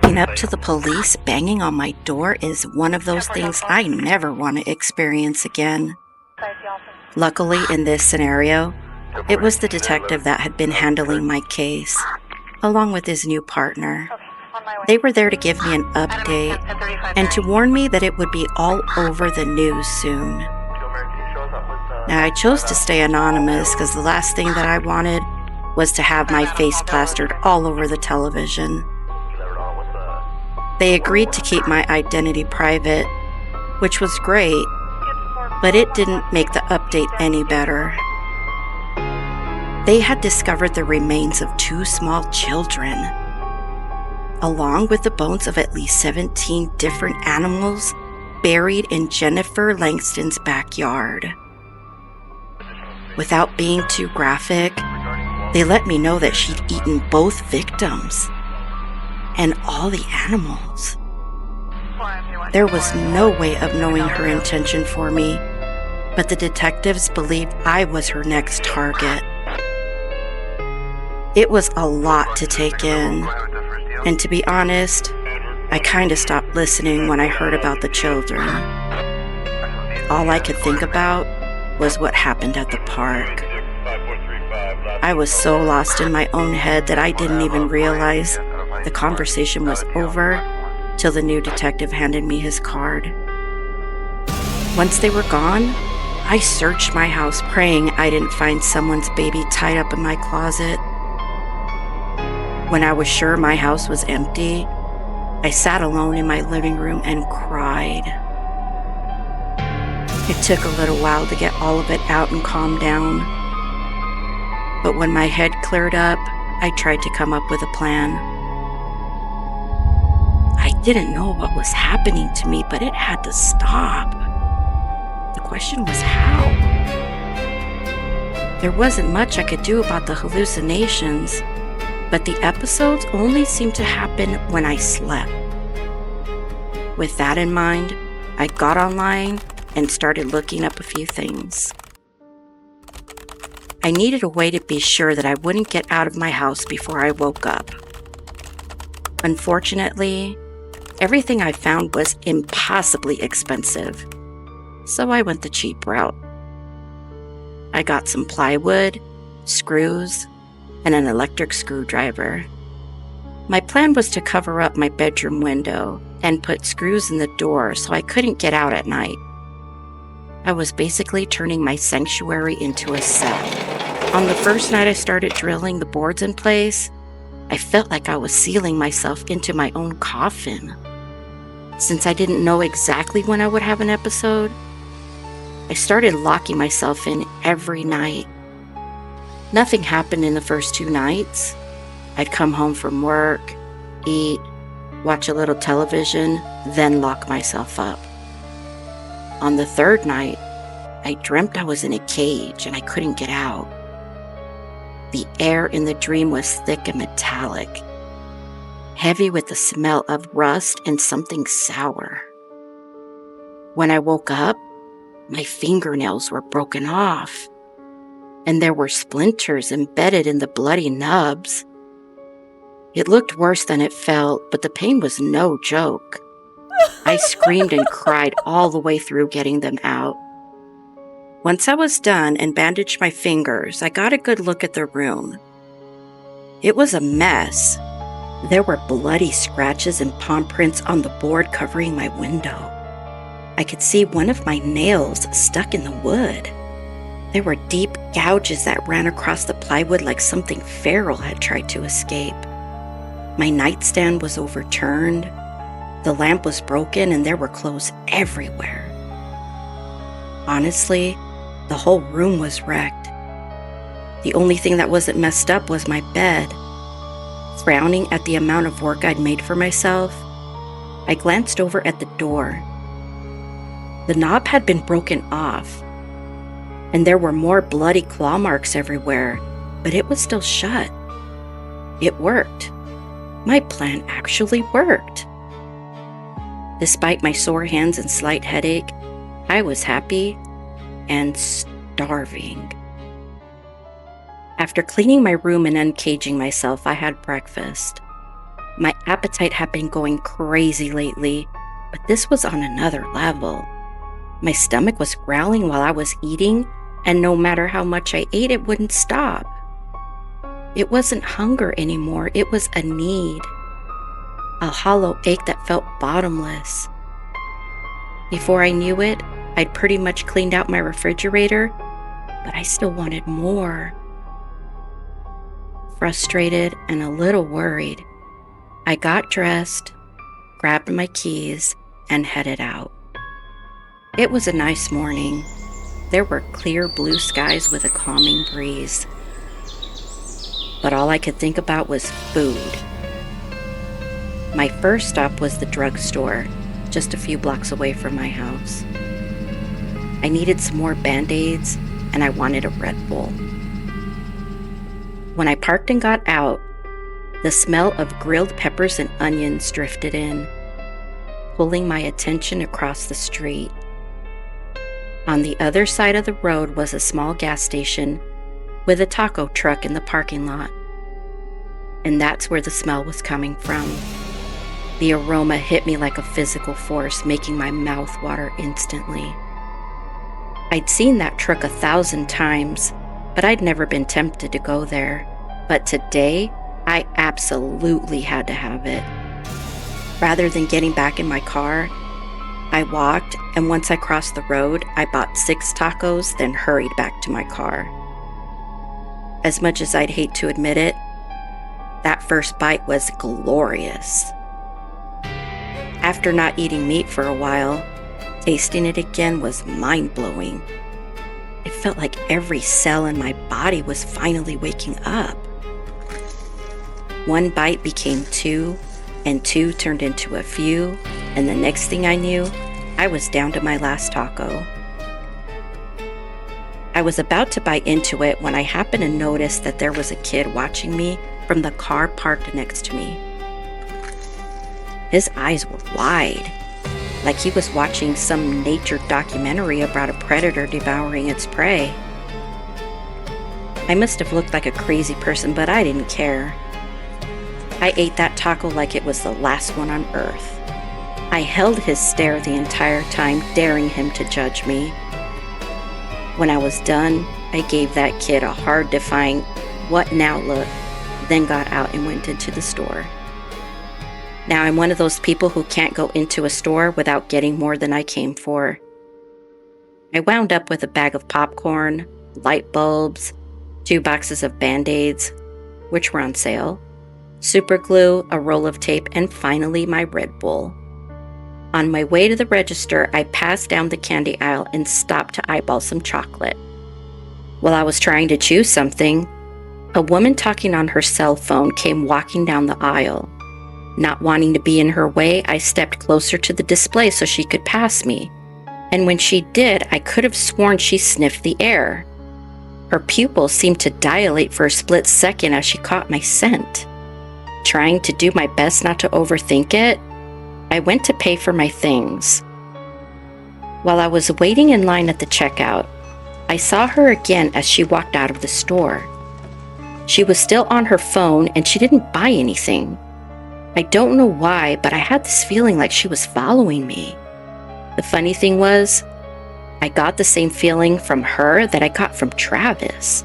Waking up to the police banging on my door is one of those things I never want to experience again. Luckily, in this scenario, it was the detective that had been handling my case, along with his new partner. They were there to give me an update and to warn me that it would be all over the news soon. Now, I chose to stay anonymous because the last thing that I wanted was to have my face plastered all over the television. They agreed to keep my identity private, which was great, but it didn't make the update any better. They had discovered the remains of 2 small children, along with the bones of at least 17 different animals buried in Jennifer Langston's backyard. Without being too graphic, they let me know that she'd eaten both victims and all the animals. There was no way of knowing her intention for me, but the detectives believed I was her next target. It was a lot to take in, and to be honest, I kind of stopped listening when I heard about the children. All I could think about was what happened at the park. I was so lost in my own head that I didn't even realize the conversation was over till the new detective handed me his card. Once they were gone, I searched my house praying I didn't find someone's baby tied up in my closet. When I was sure my house was empty, I sat alone in my living room and cried. It took a little while to get all of it out and calm down. But when my head cleared up, I tried to come up with a plan. I didn't know what was happening to me, but it had to stop. The question was how? There wasn't much I could do about the hallucinations, but the episodes only seemed to happen when I slept. With that in mind, I got online and started looking up a few things. I needed a way to be sure that I wouldn't get out of my house before I woke up. Unfortunately, everything I found was impossibly expensive, so I went the cheap route. I got some plywood, screws, and an electric screwdriver. My plan was to cover up my bedroom window and put screws in the door so I couldn't get out at night. I was basically turning my sanctuary into a cell. On the first night I started drilling the boards in place, I felt like I was sealing myself into my own coffin. Since I didn't know exactly when I would have an episode, I started locking myself in every night. Nothing happened in the first 2 nights. I'd come home from work, eat, watch a little television, then lock myself up. On the 3rd night, I dreamt I was in a cage and I couldn't get out. The air in the dream was thick and metallic, heavy with the smell of rust and something sour. When I woke up, my fingernails were broken off, and there were splinters embedded in the bloody nubs. It looked worse than it felt, but the pain was no joke. I screamed and cried all the way through getting them out. Once I was done and bandaged my fingers, I got a good look at the room. It was a mess. There were bloody scratches and palm prints on the board covering my window. I could see one of my nails stuck in the wood. There were deep gouges that ran across the plywood like something feral had tried to escape. My nightstand was overturned. The lamp was broken and there were clothes everywhere. Honestly, the whole room was wrecked. The only thing that wasn't messed up was my bed. Frowning at the amount of work I'd made for myself, I glanced over at the door. The knob had been broken off, and there were more bloody claw marks everywhere, but it was still shut. It worked. My plan actually worked. Despite my sore hands and slight headache, I was happy and starving. After cleaning my room and uncaging myself, I had breakfast. My appetite had been going crazy lately, but this was on another level. My stomach was growling while I was eating, and no matter how much I ate, it wouldn't stop. It wasn't hunger anymore, it was a need. A hollow ache that felt bottomless. Before I knew it, I'd pretty much cleaned out my refrigerator, but I still wanted more. Frustrated and a little worried, I got dressed, grabbed my keys, and headed out. It was a nice morning. There were clear blue skies with a calming breeze. But all I could think about was food. My first stop was the drugstore, just a few blocks away from my house. I needed some more Band-Aids, and I wanted a Red Bull. When I parked and got out, the smell of grilled peppers and onions drifted in, pulling my attention across the street. On the other side of the road was a small gas station with a taco truck in the parking lot. And that's where the smell was coming from. The aroma hit me like a physical force, making my mouth water instantly. I'd seen that truck 1,000 times, but I'd never been tempted to go there. But today, I absolutely had to have it. Rather than getting back in my car, I walked, and once I crossed the road, I bought 6 tacos, then hurried back to my car. As much as I'd hate to admit it, that first bite was glorious. After not eating meat for a while, tasting it again was mind-blowing. It felt like every cell in my body was finally waking up. One bite became 2, and 2 turned into a few, and the next thing I knew, I was down to my last taco. I was about to bite into it when I happened to notice that there was a kid watching me from the car parked next to me. His eyes were wide, like he was watching some nature documentary about a predator devouring its prey. I must have looked like a crazy person, but I didn't care. I ate that taco like it was the last one on earth. I held his stare the entire time, daring him to judge me. When I was done, I gave that kid a hard, defying, "What now?" look, then got out and went into the store. Now I'm one of those people who can't go into a store without getting more than I came for. I wound up with a bag of popcorn, light bulbs, 2 boxes of Band-Aids, which were on sale, super glue, a roll of tape, and finally my Red Bull. On my way to the register, I passed down the candy aisle and stopped to eyeball some chocolate. While I was trying to choose something, a woman talking on her cell phone came walking down the aisle. Not wanting to be in her way, I stepped closer to the display so she could pass me. And when she did, I could have sworn she sniffed the air. Her pupils seemed to dilate for a split second as she caught my scent. Trying to do my best not to overthink it, I went to pay for my things. While I was waiting in line at the checkout, I saw her again as she walked out of the store. She was still on her phone and she didn't buy anything. I don't know why, but I had this feeling like she was following me. The funny thing was, I got the same feeling from her that I got from Travis.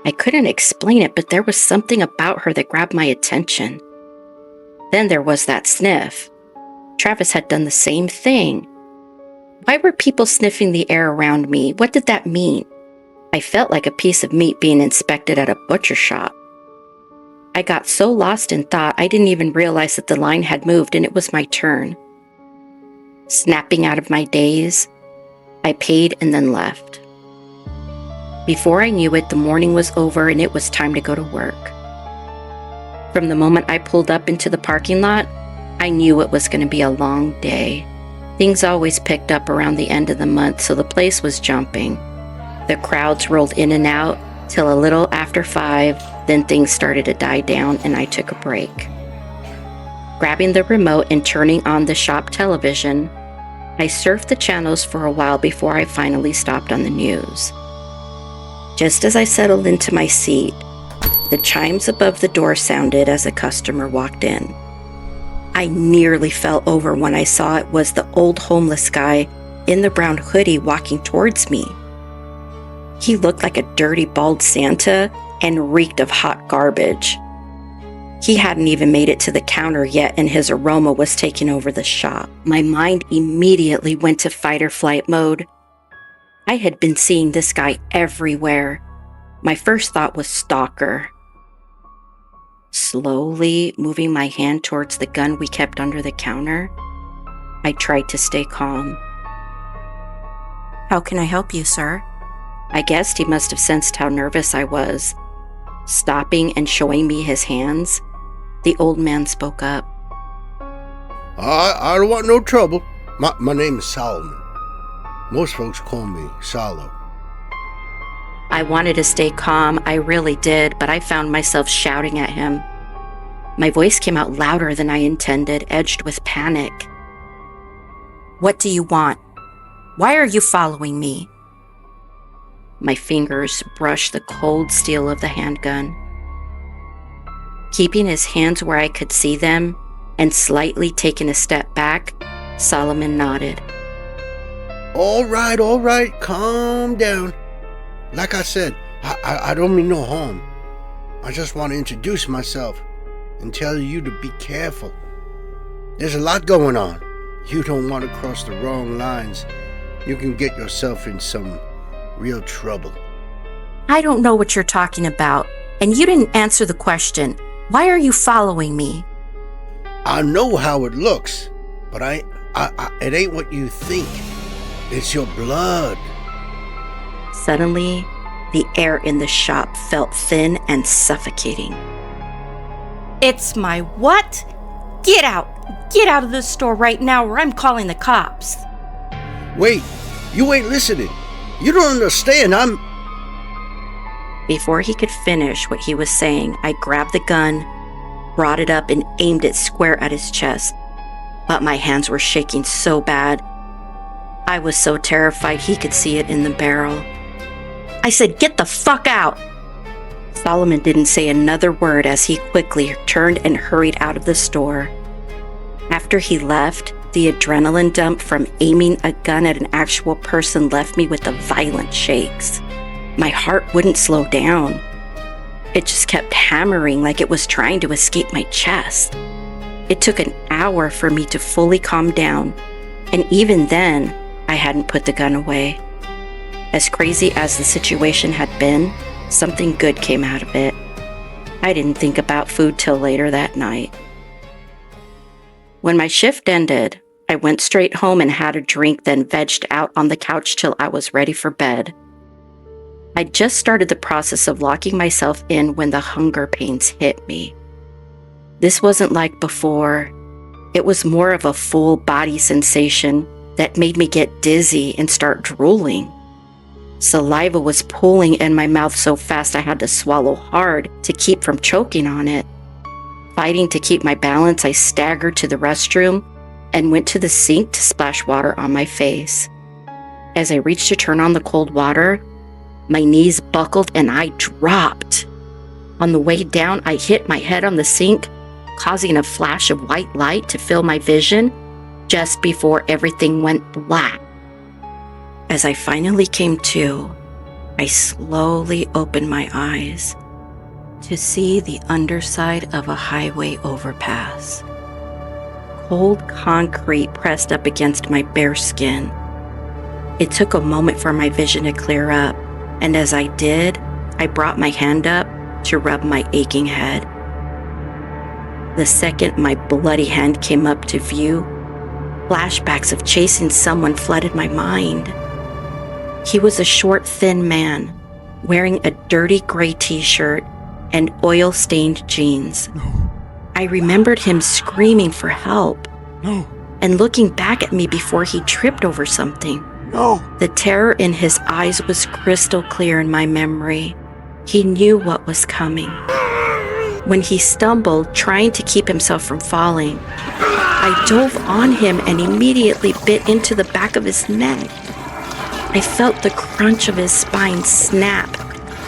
I couldn't explain it, but there was something about her that grabbed my attention. Then there was that sniff. Travis had done the same thing. Why were people sniffing the air around me? What did that mean? I felt like a piece of meat being inspected at a butcher shop. I got so lost in thought, I didn't even realize that the line had moved and it was my turn. Snapping out of my daze, I paid and then left. Before I knew it, the morning was over and it was time to go to work. From the moment I pulled up into the parking lot, I knew it was going to be a long day. Things always picked up around the end of the month, so the place was jumping. The crowds rolled in and out till a little after 5, then things started to die down and I took a break. Grabbing the remote and turning on the shop television, I surfed the channels for a while before I finally stopped on the news. Just as I settled into my seat, The chimes above the door sounded as a customer walked in. I nearly fell over when I saw it was the old homeless guy in the brown hoodie walking towards me. He looked like a dirty, bald Santa and reeked of hot garbage. He hadn't even made it to the counter yet, and his aroma was taking over the shop. My mind immediately went to fight or flight mode. I had been seeing this guy everywhere. My first thought was stalker. Slowly moving my hand towards the gun we kept under the counter, I tried to stay calm. "How can I help you, sir?" I guessed he must have sensed how nervous I was. Stopping and showing me his hands, the old man spoke up. I don't want no trouble. My name is Solomon. Most folks call me Solo. I wanted to stay calm, I really did, but I found myself shouting at him. My voice came out louder than I intended, edged with panic. "What do you want? Why are you following me?" My fingers brushed the cold steel of the handgun. Keeping his hands where I could see them and slightly taking a step back, Solomon nodded. All right, calm down. Like I said, I don't mean no harm. I just want to introduce myself and tell you to be careful. There's a lot going on. You don't want to cross the wrong lines. You can get yourself in some real trouble. "I don't know what you're talking about, and you didn't answer the question. Why are you following me?" I know how it looks, but it ain't what you think. It's your blood. Suddenly, the air in the shop felt thin and suffocating. "It's my what? Get out! Get out of this store right now or I'm calling the cops." Wait, you ain't listening. You don't understand. Before he could finish what he was saying, I grabbed the gun, brought it up, and aimed it square at his chest. But my hands were shaking so bad. I was so terrified he could see it in the barrel. I said, "Get the fuck out!" Solomon didn't say another word as he quickly turned and hurried out of the store. After he left, the adrenaline dump from aiming a gun at an actual person left me with the violent shakes. My heart wouldn't slow down. It just kept hammering like it was trying to escape my chest. It took an hour for me to fully calm down, and even then, I hadn't put the gun away. As crazy as the situation had been, something good came out of it. I didn't think about food till later that night. When my shift ended, I went straight home and had a drink, then vegged out on the couch till I was ready for bed. I just started the process of locking myself in when the hunger pains hit me. This wasn't like before. It was more of a full body sensation that made me get dizzy and start drooling. Saliva was pooling in my mouth so fast I had to swallow hard to keep from choking on it. Fighting to keep my balance, I staggered to the restroom and went to the sink to splash water on my face. As I reached to turn on the cold water, my knees buckled and I dropped. On the way down, I hit my head on the sink, causing a flash of white light to fill my vision just before everything went black. As I finally came to, I slowly opened my eyes to see the underside of a highway overpass. Cold concrete pressed up against my bare skin. It took a moment for my vision to clear up, and as I did, I brought my hand up to rub my aching head. The second my bloody hand came up to view, flashbacks of chasing someone flooded my mind. He was a short, thin man, wearing a dirty gray t-shirt and oil-stained jeans. No. I remembered him screaming for help. No. And looking back at me before he tripped over something. No. The terror in his eyes was crystal clear in my memory. He knew what was coming. When he stumbled, trying to keep himself from falling, I dove on him and immediately bit into the back of his neck. I felt the crunch of his spine snap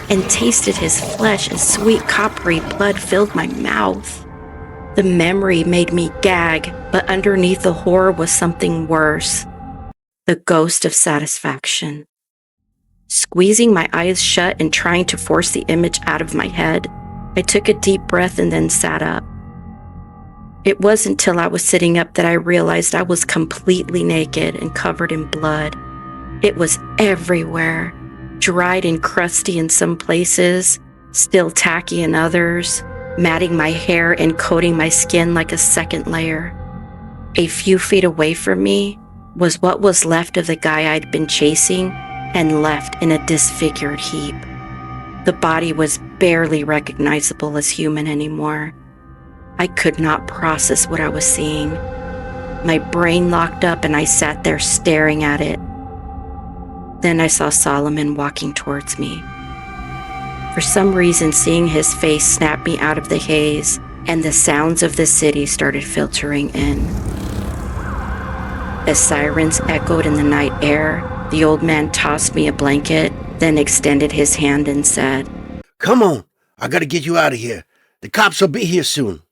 and tasted his flesh as sweet coppery blood filled my mouth. The memory made me gag, but underneath the horror was something worse. The ghost of satisfaction. Squeezing my eyes shut and trying to force the image out of my head, I took a deep breath and then sat up. It wasn't until I was sitting up that I realized I was completely naked and covered in blood. It was everywhere, dried and crusty in some places, still tacky in others, matting my hair and coating my skin like a second layer. A few feet away from me was what was left of the guy I'd been chasing and left in a disfigured heap. The body was barely recognizable as human anymore. I could not process what I was seeing. My brain locked up and I sat there staring at it. Then I saw Solomon walking towards me. For some reason, seeing his face snapped me out of the haze, and the sounds of the city started filtering in. As sirens echoed in the night air, the old man tossed me a blanket, then extended his hand and said, Come on, I gotta get you out of here. The cops will be here soon.